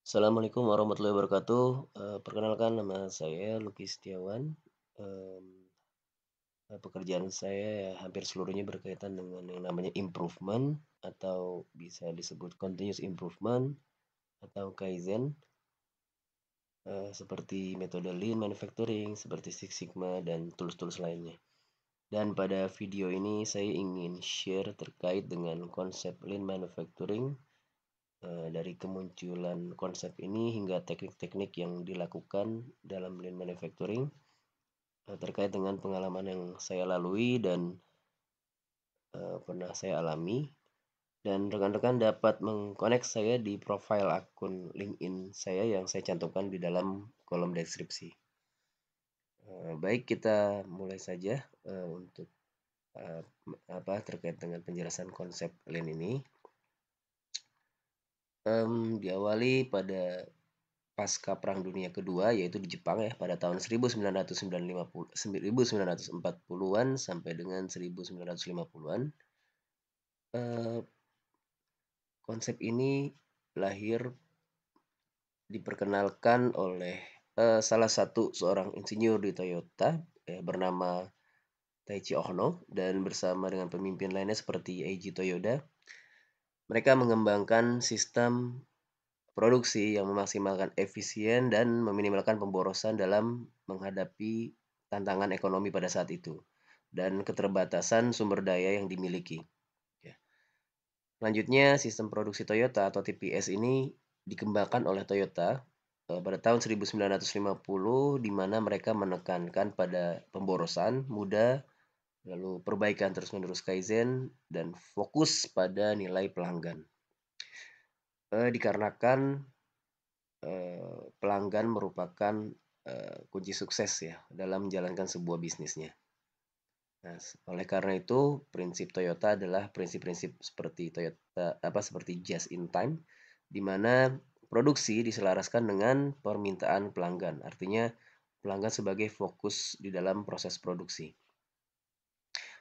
Assalamualaikum warahmatullahi wabarakatuh. Perkenalkan nama saya Lucky Setiawan. Mmm, Pekerjaan saya ya hampir seluruhnya berkaitan dengan yang namanya improvement atau bisa disebut continuous improvement atau Kaizen, seperti metode Lean Manufacturing, seperti Six Sigma dan tools-tools lainnya. Dan pada video ini saya ingin share terkait dengan konsep Lean Manufacturing, dari kemunculan konsep ini hingga teknik-teknik yang dilakukan dalam Lean Manufacturing, terkait dengan pengalaman yang saya lalui dan, pernah saya alami, dan rekan-rekan dapat mengkonek saya di profil akun LinkedIn saya yang saya cantumkan di dalam kolom deskripsi. Baik, kita mulai saja, untuk, terkait dengan penjelasan konsep Lean ini. Diawali pada pasca Perang Dunia Kedua, yaitu di Jepang ya, pada tahun 1940-an sampai dengan 1950-an. Eee, Konsep ini lahir diperkenalkan oleh, salah satu seorang insinyur di Toyota, bernama Taiichi Ohno dan bersama dengan pemimpin lainnya seperti Eiji Toyoda. Mereka mengembangkan sistem produksi yang memaksimalkan efisien dan meminimalkan pemborosan dalam menghadapi tantangan ekonomi pada saat itu dan keterbatasan sumber daya yang dimiliki, ya. Selanjutnya, sistem produksi Toyota atau TPS ini dikembangkan oleh Toyota, pada tahun 1950, di mana mereka menekankan pada pemborosan mudah, lalu perbaikan terus-menerus Kaizen, dan fokus pada nilai pelanggan. Dikarenakan, pelanggan merupakan, kunci sukses ya dalam menjalankan sebuah bisnisnya. Nah, oleh karena itu prinsip Toyota adalah prinsip-prinsip seperti seperti just in time, di mana produksi diselaraskan dengan permintaan pelanggan. Artinya pelanggan sebagai fokus di dalam proses produksi.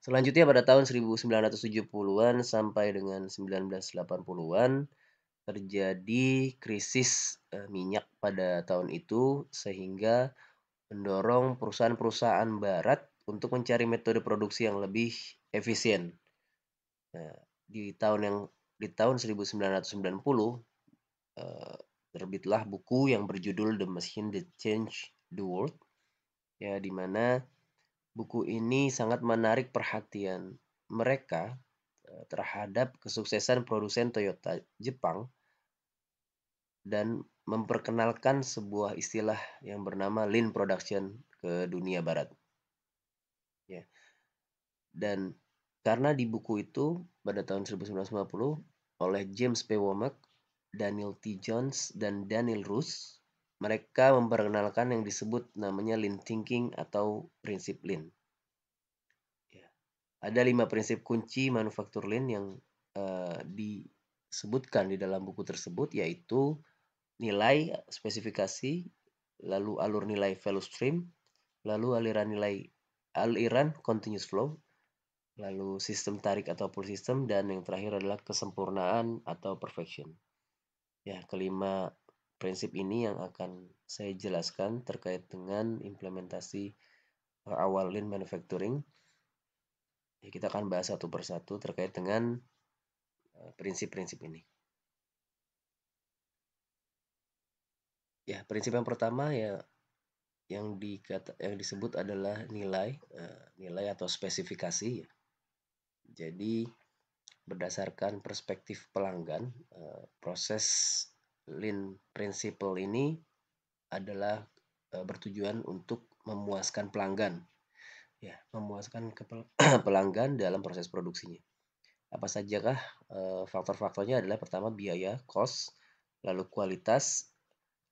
Selanjutnya pada tahun 1970-an sampai dengan 1980-an terjadi krisis, minyak pada tahun itu sehingga mendorong perusahaan-perusahaan barat untuk mencari metode produksi yang lebih efisien. Nah, di tahun 1990, eee, terbitlah buku yang berjudul The Machine That Changed the World, ya, di mana buku ini sangat menarik perhatian mereka, terhadap kesuksesan produsen Toyota Jepang dan memperkenalkan sebuah istilah yang bernama Lean Production ke dunia barat, ya. Dan karena di buku itu pada tahun 1950 oleh James P. Womack, Daniel T. Jones, dan Daniel Rus, mereka memperkenalkan yang disebut namanya Lean Thinking atau prinsip Lean. Ya. Ada 5 prinsip kunci manufaktur Lean yang disebutkan di dalam buku tersebut, yaitu nilai, spesifikasi, lalu alur nilai value stream, lalu aliran continuous flow, lalu sistem tarik atau pull system, dan yang terakhir adalah kesempurnaan atau perfection. Ya, kelima prinsip ini yang akan saya jelaskan terkait dengan implementasi awal Lean Manufacturing. Ya, kita akan bahas satu persatu terkait dengan prinsip-prinsip ini. Ya, prinsip yang pertama ya yang disebut adalah nilai atau spesifikasi, ya. Jadi berdasarkan perspektif pelanggan, proses Lean Principle ini adalah, bertujuan untuk memuaskan pelanggan, ya, memuaskan pelanggan dalam proses produksinya. Apa sajakah, faktor-faktornya adalah pertama biaya, cost, lalu kualitas,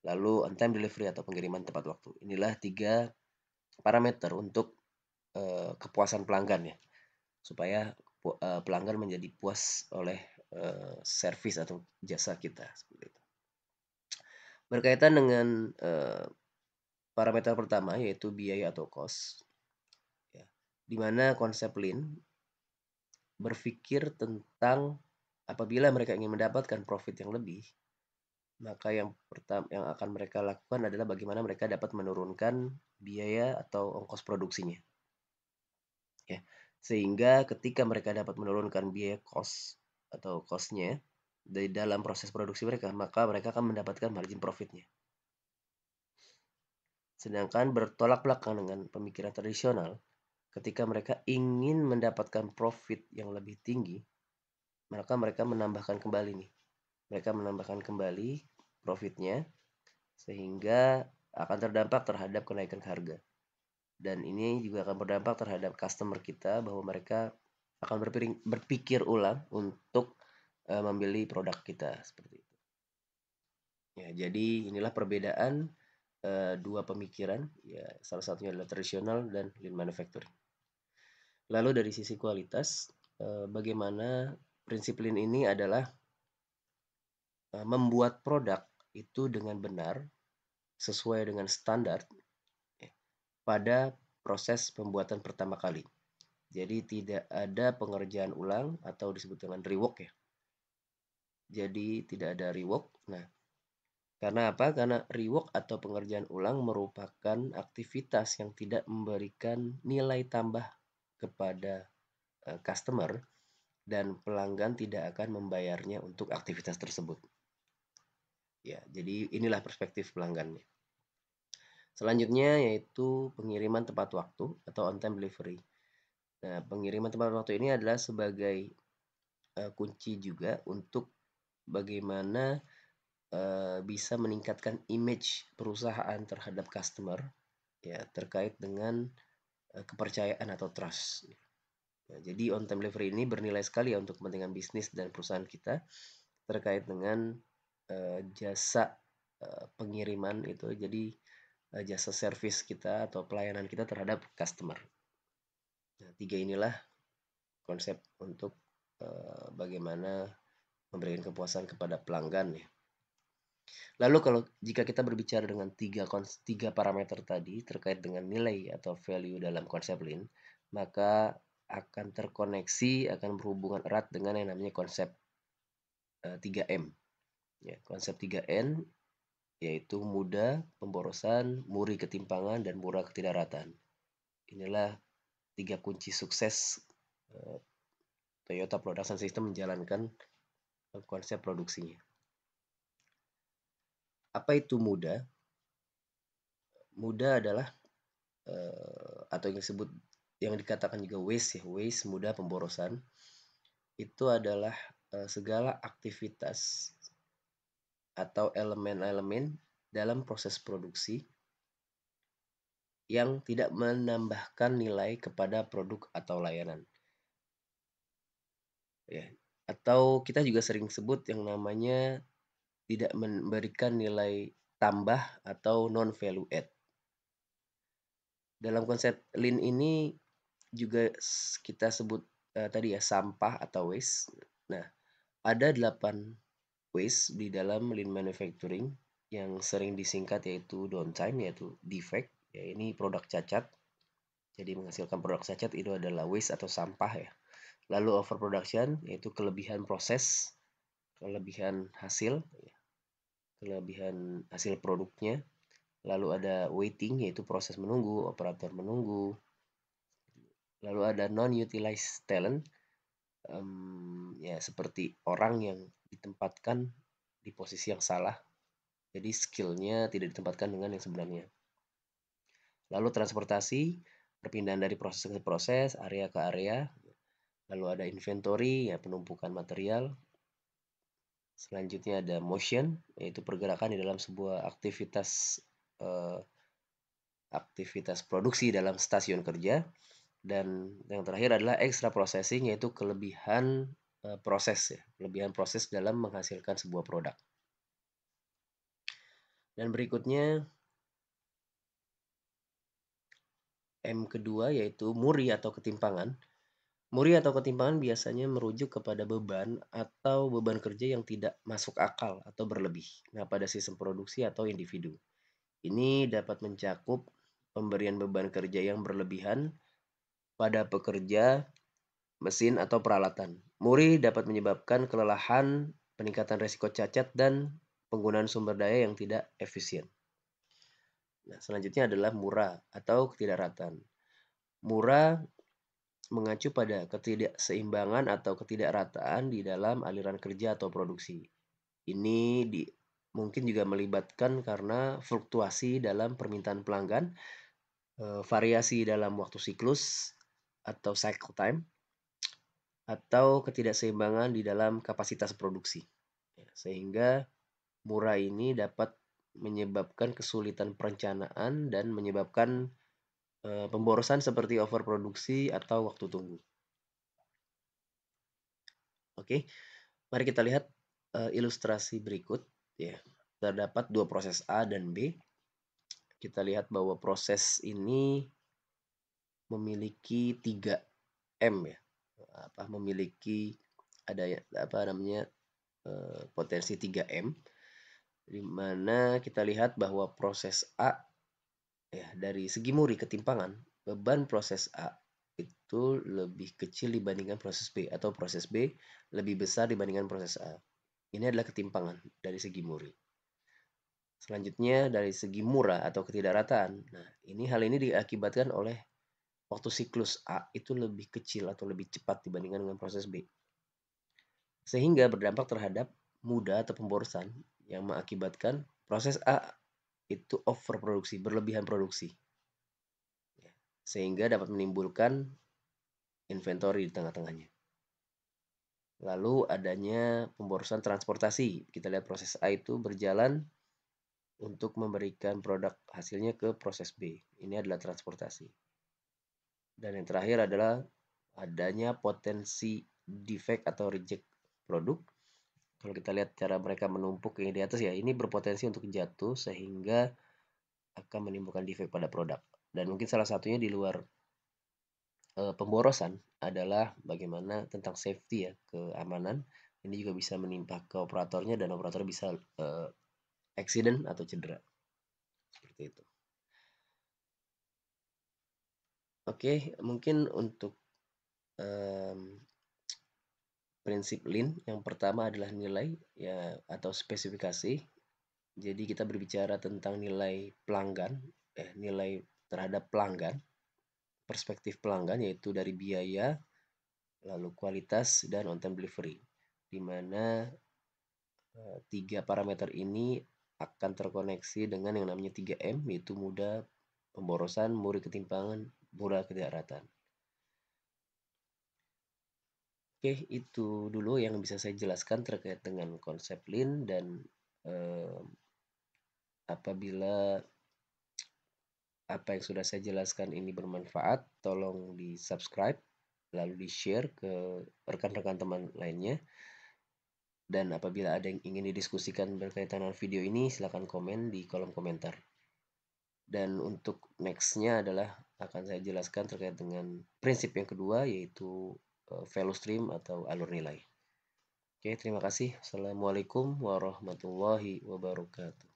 lalu on time delivery atau pengiriman tepat waktu. Inilah 3 parameter untuk, kepuasan pelanggan ya, supaya pelanggan menjadi puas oleh, servis atau jasa kita, seperti itu. Berkaitan dengan, parameter pertama yaitu biaya atau cost, ya, di mana konsep Lean berpikir tentang apabila mereka ingin mendapatkan profit yang lebih, Maka yang akan mereka lakukan adalah bagaimana mereka dapat menurunkan biaya atau ongkos produksinya, ya. Sehingga ketika mereka dapat menurunkan biaya atau cost-nya di dalam proses produksi mereka, maka mereka akan mendapatkan margin profit-nya. Sedangkan bertolak belakang dengan pemikiran tradisional, ketika mereka ingin mendapatkan profit yang lebih tinggi, maka mereka menambahkan kembali nih. Mereka menambahkan kembali profitnya sehingga akan terdampak terhadap kenaikan harga. Dan ini juga akan berdampak terhadap customer kita bahwa mereka akan berpikir ulang untuk membeli produk kita seperti itu. Ya, jadi inilah perbedaan dua pemikiran, ya salah satunya adalah tradisional dan lean manufacturing. Lalu dari sisi kualitas, bagaimana prinsip lean ini adalah membuat produk itu dengan benar sesuai dengan standar ya, pada proses pembuatan pertama kali. Jadi tidak ada pengerjaan ulang atau disebut dengan rework ya. Jadi tidak ada rework. Nah, karena apa? Karena rework atau pengerjaan ulang merupakan aktivitas yang tidak memberikan nilai tambah kepada customer dan pelanggan tidak akan membayarnya untuk aktivitas tersebut. Ya, jadi inilah perspektif pelanggannya. Selanjutnya yaitu pengiriman tepat waktu atau on time delivery. Nah, pengiriman tepat waktu ini adalah sebagai kunci juga untuk bagaimana bisa meningkatkan image perusahaan terhadap customer ya terkait dengan kepercayaan atau trust. Nah, jadi on time delivery ini bernilai sekali ya untuk kepentingan bisnis dan perusahaan kita terkait dengan jasa pengiriman itu. Jadi jasa service kita atau pelayanan kita terhadap customer. Nah, 3 inilah konsep untuk bagaimana memberikan kepuasan kepada pelanggan ya. Lalu kalau jika kita berbicara dengan tiga parameter tadi terkait dengan nilai atau value dalam konsep lean, maka akan terkoneksi, akan berhubungan erat dengan yang namanya konsep 3M. Ya, konsep 3N yaitu mudah, pemborosan, muri ketimpangan, dan murah ketidakratan. Inilah 3 kunci sukses Toyota Production System menjalankan konsep produksinya. Apa itu mudah? Mudah adalah atau yang dikatakan juga waste ya, waste mudah pemborosan. Itu adalah segala aktivitas atau elemen-elemen dalam proses produksi yang tidak menambahkan nilai kepada produk atau layanan. Ya, atau kita juga sering sebut yang namanya tidak memberikan nilai tambah atau non value add. Dalam konsep lean ini juga kita sebut tadi ya sampah atau waste. Nah, ada 8 waste di dalam lean manufacturing yang sering disingkat yaitu downtime, yaitu defect. Ya, ini produk cacat. Jadi menghasilkan produk cacat itu adalah waste atau sampah ya. Lalu overproduction yaitu kelebihan proses, kelebihan hasil, kelebihan hasil produknya. Lalu ada waiting yaitu proses menunggu, operator menunggu. Lalu ada non-utilized talent, ya seperti orang yang ditempatkan di posisi yang salah. Jadi skillnya tidak ditempatkan dengan yang sebenarnya. Lalu transportasi, perpindahan dari proses ke proses, area ke area. Lalu ada inventory, ya penumpukan material. Selanjutnya ada motion, yaitu pergerakan di dalam sebuah aktivitas produksi dalam stasiun kerja. Dan yang terakhir adalah extra processing, yaitu kelebihan proses ya, kelebihan proses dalam menghasilkan sebuah produk. Dan berikutnya M kedua yaitu muri atau ketimpangan. Muri atau ketimpangan biasanya merujuk kepada beban atau beban kerja yang tidak masuk akal atau berlebih. Nah, pada sistem produksi atau individu. Ini dapat mencakup pemberian beban kerja yang berlebihan pada pekerja, mesin, atau peralatan. Muri dapat menyebabkan kelelahan, peningkatan resiko cacat, dan penggunaan sumber daya yang tidak efisien. Nah, selanjutnya adalah murah atau ketidakratan. Murah mengacu pada ketidakseimbangan atau ketidakrataan di dalam aliran kerja atau produksi. Ini mungkin juga melibatkan karena fluktuasi dalam permintaan pelanggan, variasi dalam waktu siklus atau cycle time, atau ketidakseimbangan di dalam kapasitas produksi. Ya, sehingga murah ini dapat menyebabkan kesulitan perencanaan dan menyebabkan pemborosan seperti overproduksi atau waktu tunggu. Oke, mari kita lihat ilustrasi berikut. Ya, terdapat dua proses A dan B. Kita lihat bahwa proses ini memiliki 3M ya. Memiliki ada potensi 3M, di mana kita lihat bahwa proses A ya, dari segi muri ketimpangan, beban proses A itu lebih kecil dibandingkan proses B, atau proses B lebih besar dibandingkan proses A. Ini adalah ketimpangan dari segi muri. Selanjutnya dari segi murah atau ketidakrataan. Nah, hal ini diakibatkan oleh waktu siklus A itu lebih kecil atau lebih cepat dibandingkan dengan proses B. Sehingga berdampak terhadap mudah atau pemborosan yang mengakibatkan proses A itu overproduksi, berlebihan produksi. Sehingga dapat menimbulkan inventory di tengah-tengahnya. Lalu adanya pemborosan transportasi. Kita lihat proses A itu berjalan untuk memberikan produk hasilnya ke proses B. Ini adalah transportasi. Dan yang terakhir adalah adanya potensi defect atau reject produk. Kalau kita lihat cara mereka menumpuk yang di atas ya, ini berpotensi untuk jatuh sehingga akan menimbulkan defect pada produk. Dan mungkin salah satunya di luar pemborosan adalah bagaimana tentang safety ya, keamanan. Ini juga bisa menimpa ke operatornya dan operator bisa accident atau cedera. Seperti itu. Oke, mungkin untuk prinsip Lean yang pertama adalah nilai ya atau spesifikasi. Jadi kita berbicara tentang nilai pelanggan, nilai terhadap pelanggan, perspektif pelanggan yaitu dari biaya, lalu kualitas dan on time delivery. Di mana tiga parameter ini akan terkoneksi dengan yang namanya 3M, yaitu mudah, pemborosan, murah ketimpangan, murah ketidakratan. Oke, itu dulu yang bisa saya jelaskan terkait dengan konsep Lean, dan apabila apa yang sudah saya jelaskan ini bermanfaat, tolong di-subscribe, lalu di-share ke rekan-rekan teman lainnya. Dan apabila ada yang ingin didiskusikan berkaitan dengan video ini, silakan komen di kolom komentar. Dan untuk nextnya adalah akan saya jelaskan terkait dengan prinsip yang kedua, yaitu value stream atau alur nilai. Oke, terima kasih. Assalamualaikum warahmatullahi wabarakatuh.